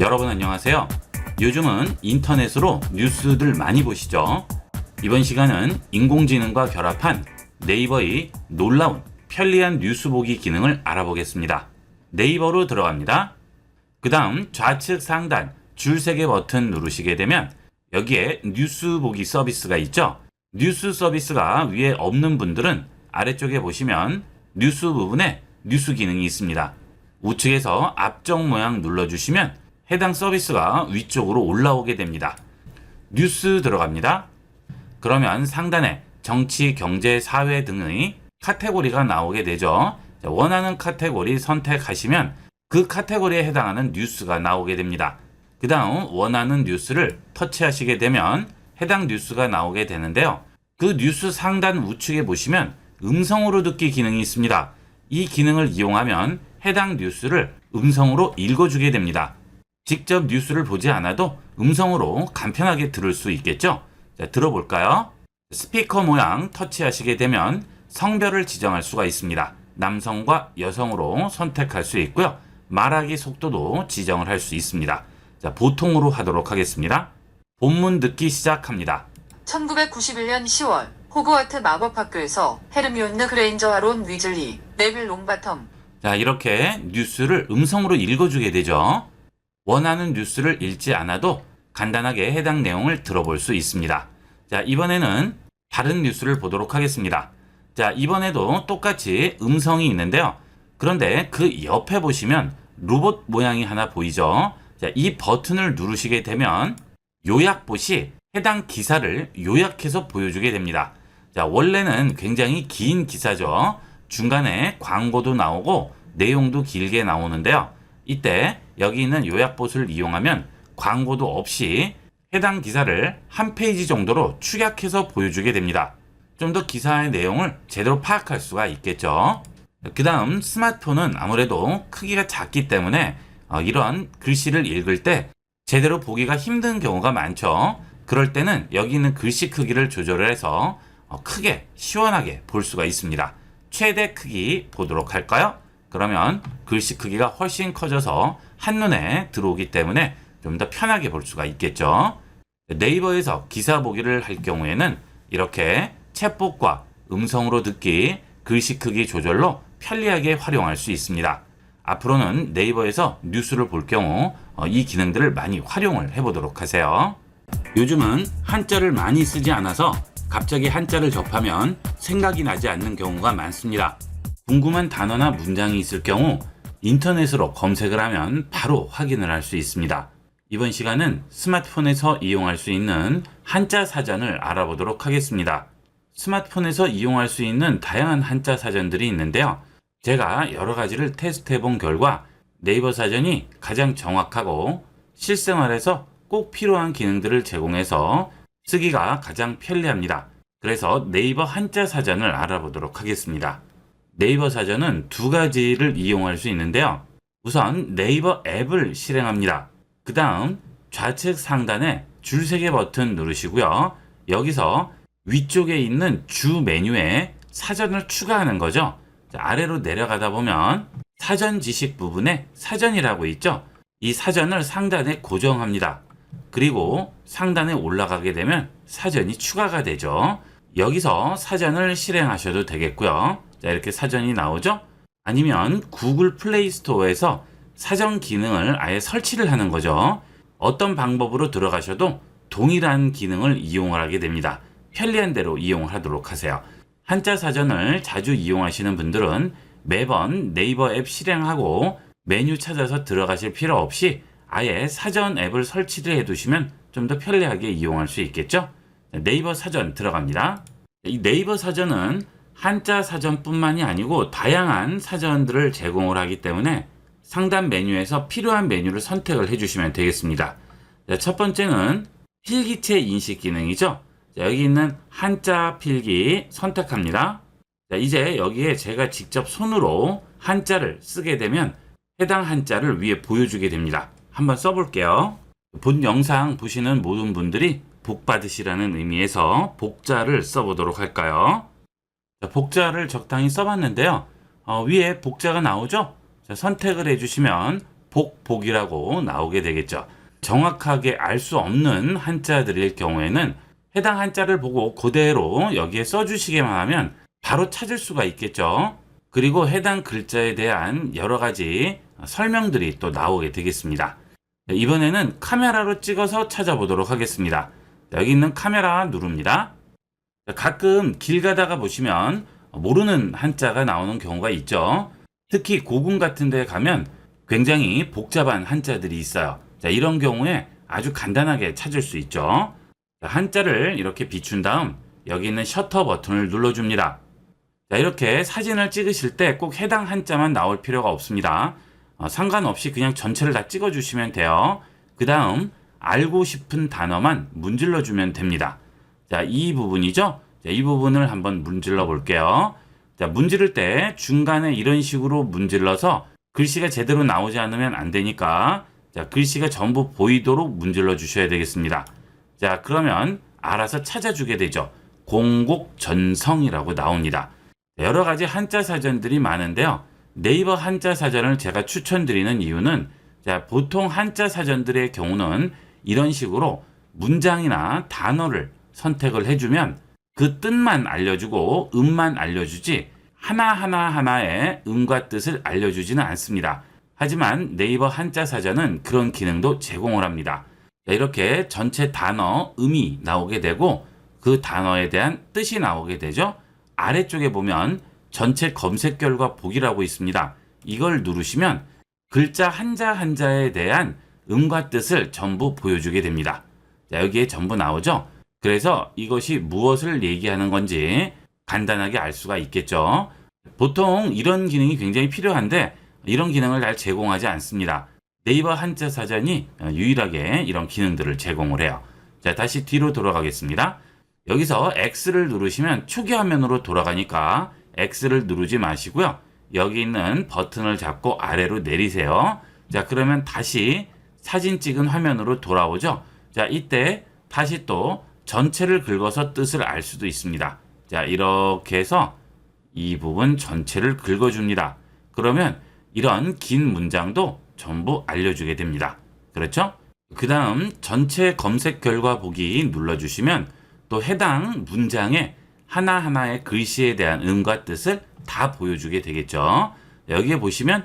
여러분 안녕하세요. 요즘은 인터넷으로 뉴스들 많이 보시죠? 이번 시간은 인공지능과 결합한 네이버의 놀라운 편리한 뉴스 보기 기능을 알아보겠습니다. 네이버로 들어갑니다. 그 다음 좌측 상단 줄 3개 버튼 누르시게 되면 여기에 뉴스 보기 서비스가 있죠? 뉴스 서비스가 위에 없는 분들은 아래쪽에 보시면 뉴스 부분에 뉴스 기능이 있습니다. 우측에서 앞쪽 모양 눌러주시면 해당 서비스가 위쪽으로 올라오게 됩니다. 뉴스 들어갑니다. 그러면 상단에 정치, 경제, 사회 등의 카테고리가 나오게 되죠. 원하는 카테고리 선택하시면 그 카테고리에 해당하는 뉴스가 나오게 됩니다. 그 다음 원하는 뉴스를 터치하시게 되면 해당 뉴스가 나오게 되는데요. 그 뉴스 상단 우측에 보시면 음성으로 듣기 기능이 있습니다. 이 기능을 이용하면 해당 뉴스를 음성으로 읽어주게 됩니다. 직접 뉴스를 보지 않아도 음성으로 간편하게 들을 수 있겠죠? 자, 들어볼까요? 스피커 모양 터치하시게 되면 성별을 지정할 수가 있습니다. 남성과 여성으로 선택할 수 있고요. 말하기 속도도 지정을 할 수 있습니다. 자, 보통으로 하도록 하겠습니다. 본문 듣기 시작합니다. 1991년 10월 호그와트 마법학교에서 헤르미온느 그레인저 아론 위즐리 네빌 롱바텀. 자, 이렇게 뉴스를 음성으로 읽어주게 되죠. 원하는 뉴스를 읽지 않아도 간단하게 해당 내용을 들어볼 수 있습니다. 자, 이번에는 다른 뉴스를 보도록 하겠습니다. 자, 이번에도 똑같이 음성이 있는데요. 그런데 그 옆에 보시면 로봇 모양이 하나 보이죠? 자, 이 버튼을 누르시게 되면 요약봇이 해당 기사를 요약해서 보여주게 됩니다. 자, 원래는 굉장히 긴 기사죠. 중간에 광고도 나오고 내용도 길게 나오는데요. 이때 여기 있는 요약봇을 이용하면 광고도 없이 해당 기사를 한 페이지 정도로 축약해서 보여주게 됩니다. 좀 더 기사의 내용을 제대로 파악할 수가 있겠죠. 그 다음 스마트폰은 아무래도 크기가 작기 때문에 이런 글씨를 읽을 때 제대로 보기가 힘든 경우가 많죠. 그럴 때는 여기 있는 글씨 크기를 조절을 해서 크게 시원하게 볼 수가 있습니다. 최대 크기 보도록 할까요? 그러면 글씨 크기가 훨씬 커져서 한눈에 들어오기 때문에 좀 더 편하게 볼 수가 있겠죠. 네이버에서 기사 보기를 할 경우에는 이렇게 챗봇과 음성으로 듣기, 글씨 크기 조절로 편리하게 활용할 수 있습니다. 앞으로는 네이버에서 뉴스를 볼 경우 이 기능들을 많이 활용을 해보도록 하세요. 요즘은 한자를 많이 쓰지 않아서 갑자기 한자를 접하면 생각이 나지 않는 경우가 많습니다. 궁금한 단어나 문장이 있을 경우 인터넷으로 검색을 하면 바로 확인을 할 수 있습니다. 이번 시간은 스마트폰에서 이용할 수 있는 한자 사전을 알아보도록 하겠습니다. 스마트폰에서 이용할 수 있는 다양한 한자 사전들이 있는데요. 제가 여러 가지를 테스트해 본 결과 네이버 사전이 가장 정확하고 실생활에서 꼭 필요한 기능들을 제공해서 쓰기가 가장 편리합니다. 그래서 네이버 한자 사전을 알아보도록 하겠습니다. 네이버 사전은 두 가지를 이용할 수 있는데요. 우선 네이버 앱을 실행합니다. 그 다음 좌측 상단에 줄 3개 버튼 누르시고요. 여기서 위쪽에 있는 주 메뉴에 사전을 추가하는 거죠. 자, 아래로 내려가다 보면 사전 지식 부분에 사전이라고 있죠. 이 사전을 상단에 고정합니다. 그리고 상단에 올라가게 되면 사전이 추가가 되죠. 여기서 사전을 실행하셔도 되겠고요. 자, 이렇게 사전이 나오죠? 아니면 구글 플레이 스토어에서 사전 기능을 아예 설치를 하는 거죠. 어떤 방법으로 들어가셔도 동일한 기능을 이용을 하게 됩니다. 편리한 대로 이용을 하도록 하세요. 한자 사전을 자주 이용하시는 분들은 매번 네이버 앱 실행하고 메뉴 찾아서 들어가실 필요 없이 아예 사전 앱을 설치를 해두시면 좀 더 편리하게 이용할 수 있겠죠? 네이버 사전 들어갑니다. 이 네이버 사전은 한자 사전뿐만이 아니고 다양한 사전들을 제공을 하기 때문에 상단 메뉴에서 필요한 메뉴를 선택을 해주시면 되겠습니다. 자, 첫 번째는 필기체 인식 기능이죠. 자, 여기 있는 한자 필기 선택합니다. 자, 이제 여기에 제가 직접 손으로 한자를 쓰게 되면 해당 한자를 위에 보여주게 됩니다. 한번 써볼게요. 본 영상 보시는 모든 분들이 복 받으시라는 의미에서 복자를 써보도록 할까요? 자, 복자를 적당히 써봤는데요. 위에 복자가 나오죠? 자, 선택을 해주시면 복이라고 나오게 되겠죠. 정확하게 알 수 없는 한자들일 경우에는 해당 한자를 보고 그대로 여기에 써주시기만 하면 바로 찾을 수가 있겠죠. 그리고 해당 글자에 대한 여러 가지 설명들이 또 나오게 되겠습니다. 이번에는 카메라로 찍어서 찾아보도록 하겠습니다. 여기 있는 카메라 누릅니다. 가끔 길 가다가 보시면 모르는 한자가 나오는 경우가 있죠. 특히 고궁 같은 데 가면 굉장히 복잡한 한자들이 있어요. 자, 이런 경우에 아주 간단하게 찾을 수 있죠. 자, 한자를 이렇게 비춘 다음 여기 있는 셔터 버튼을 눌러줍니다. 자, 이렇게 사진을 찍으실 때 꼭 해당 한자만 나올 필요가 없습니다. 상관없이 그냥 전체를 다 찍어주시면 돼요. 그 다음 알고 싶은 단어만 문질러 주면 됩니다. 자, 이 부분이죠. 자, 이 부분을 한번 문질러 볼게요. 자, 문지를 때 중간에 이런 식으로 문질러서 글씨가 제대로 나오지 않으면 안 되니까 자, 글씨가 전부 보이도록 문질러 주셔야 되겠습니다. 자, 그러면 알아서 찾아주게 되죠. 공곡전성이라고 나옵니다. 여러 가지 한자 사전들이 많은데요. 네이버 한자 사전을 제가 추천드리는 이유는 자, 보통 한자 사전들의 경우는 이런 식으로 문장이나 단어를 선택을 해주면 그 뜻만 알려주고 음만 알려주지 하나하나의 음과 뜻을 알려주지는 않습니다. 하지만 네이버 한자 사전은 그런 기능도 제공을 합니다. 이렇게 전체 단어 음이 나오게 되고 그 단어에 대한 뜻이 나오게 되죠. 아래쪽에 보면 전체 검색 결과 보기라고 있습니다. 이걸 누르시면 글자 한자 한자에 대한 음과 뜻을 전부 보여주게 됩니다. 자, 여기에 전부 나오죠. 그래서 이것이 무엇을 얘기하는 건지 간단하게 알 수가 있겠죠. 보통 이런 기능이 굉장히 필요한데 이런 기능을 잘 제공하지 않습니다. 네이버 한자 사전이 유일하게 이런 기능들을 제공을 해요. 자, 다시 뒤로 돌아가겠습니다. 여기서 X를 누르시면 초기 화면으로 돌아가니까 X를 누르지 마시고요. 여기 있는 버튼을 잡고 아래로 내리세요. 자, 그러면 다시 사진 찍은 화면으로 돌아오죠. 자, 이때 다시 또 전체를 긁어서 뜻을 알 수도 있습니다. 자, 이렇게 해서 이 부분 전체를 긁어줍니다. 그러면 이런 긴 문장도 전부 알려주게 됩니다. 그렇죠? 그 다음 전체 검색 결과 보기 눌러주시면 또 해당 문장의 하나하나의 글씨에 대한 음과 뜻을 다 보여주게 되겠죠. 여기에 보시면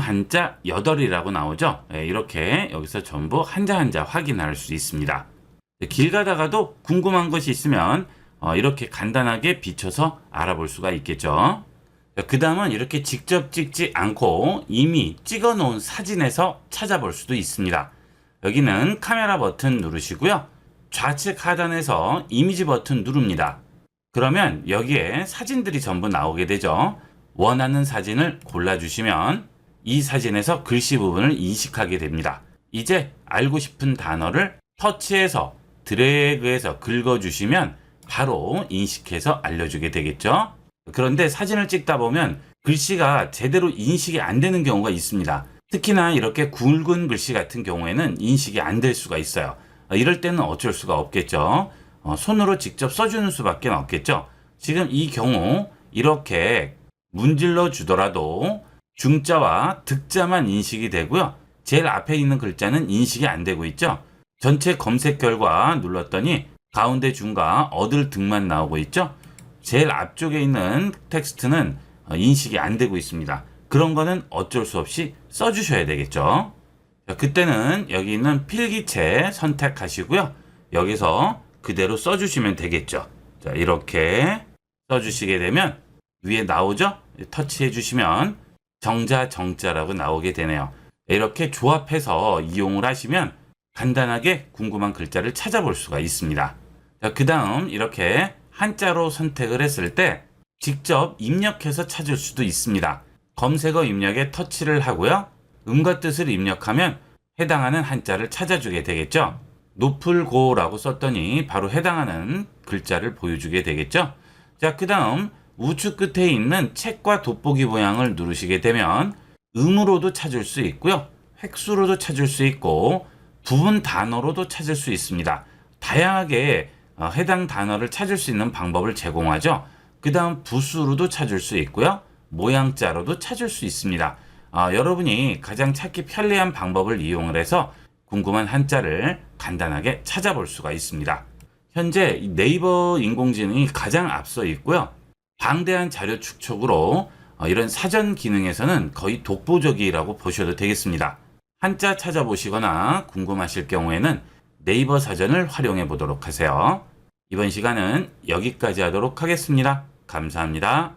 한자 8이라고 나오죠. 이렇게 여기서 전부 한자 한자 확인할 수 있습니다. 길 가다가도 궁금한 것이 있으면 이렇게 간단하게 비춰서 알아볼 수가 있겠죠. 그 다음은 이렇게 직접 찍지 않고 이미 찍어 놓은 사진에서 찾아볼 수도 있습니다. 여기는 카메라 버튼 누르시고요. 좌측 하단에서 이미지 버튼 누릅니다. 그러면 여기에 사진들이 전부 나오게 되죠. 원하는 사진을 골라주시면 이 사진에서 글씨 부분을 인식하게 됩니다. 이제 알고 싶은 단어를 터치해서 드래그해서 긁어주시면 바로 인식해서 알려주게 되겠죠. 그런데 사진을 찍다 보면 글씨가 제대로 인식이 안 되는 경우가 있습니다. 특히나 이렇게 굵은 글씨 같은 경우에는 인식이 안 될 수가 있어요. 이럴 때는 어쩔 수가 없겠죠. 손으로 직접 써주는 수밖에 없겠죠. 지금 이 경우 이렇게 문질러 주더라도 중자와 득자만 인식이 되고요. 제일 앞에 있는 글자는 인식이 안 되고 있죠. 전체 검색 결과 눌렀더니 가운데 중과 얻을 득만 나오고 있죠. 제일 앞쪽에 있는 텍스트는 인식이 안 되고 있습니다. 그런 거는 어쩔 수 없이 써주셔야 되겠죠. 자, 그때는 여기 있는 필기체 선택하시고요. 여기서 그대로 써주시면 되겠죠. 자, 이렇게 써주시게 되면 위에 나오죠? 터치해 주시면 정자 정자라고 나오게 되네요. 이렇게 조합해서 이용을 하시면 간단하게 궁금한 글자를 찾아볼 수가 있습니다. 자, 그 다음 이렇게 한자로 선택을 했을 때 직접 입력해서 찾을 수도 있습니다. 검색어 입력에 터치를 하고요. 음과 뜻을 입력하면 해당하는 한자를 찾아주게 되겠죠. 노풀고라고 썼더니 바로 해당하는 글자를 보여주게 되겠죠. 자, 그 다음 우측 끝에 있는 책과 돋보기 모양을 누르시게 되면 음으로도 찾을 수 있고요. 획수로도 찾을 수 있고 부분 단어로도 찾을 수 있습니다. 다양하게 해당 단어를 찾을 수 있는 방법을 제공하죠. 그 다음 부수로도 찾을 수 있고요. 모양자로도 찾을 수 있습니다. 여러분이 가장 찾기 편리한 방법을 이용을 해서 궁금한 한자를 간단하게 찾아볼 수가 있습니다. 현재 네이버 인공지능이 가장 앞서 있고요. 방대한 자료 축적으로 이런 사전 기능에서는 거의 독보적이라고 보셔도 되겠습니다. 한자 찾아보시거나 궁금하실 경우에는 네이버 사전을 활용해 보도록 하세요. 이번 시간은 여기까지 하도록 하겠습니다. 감사합니다.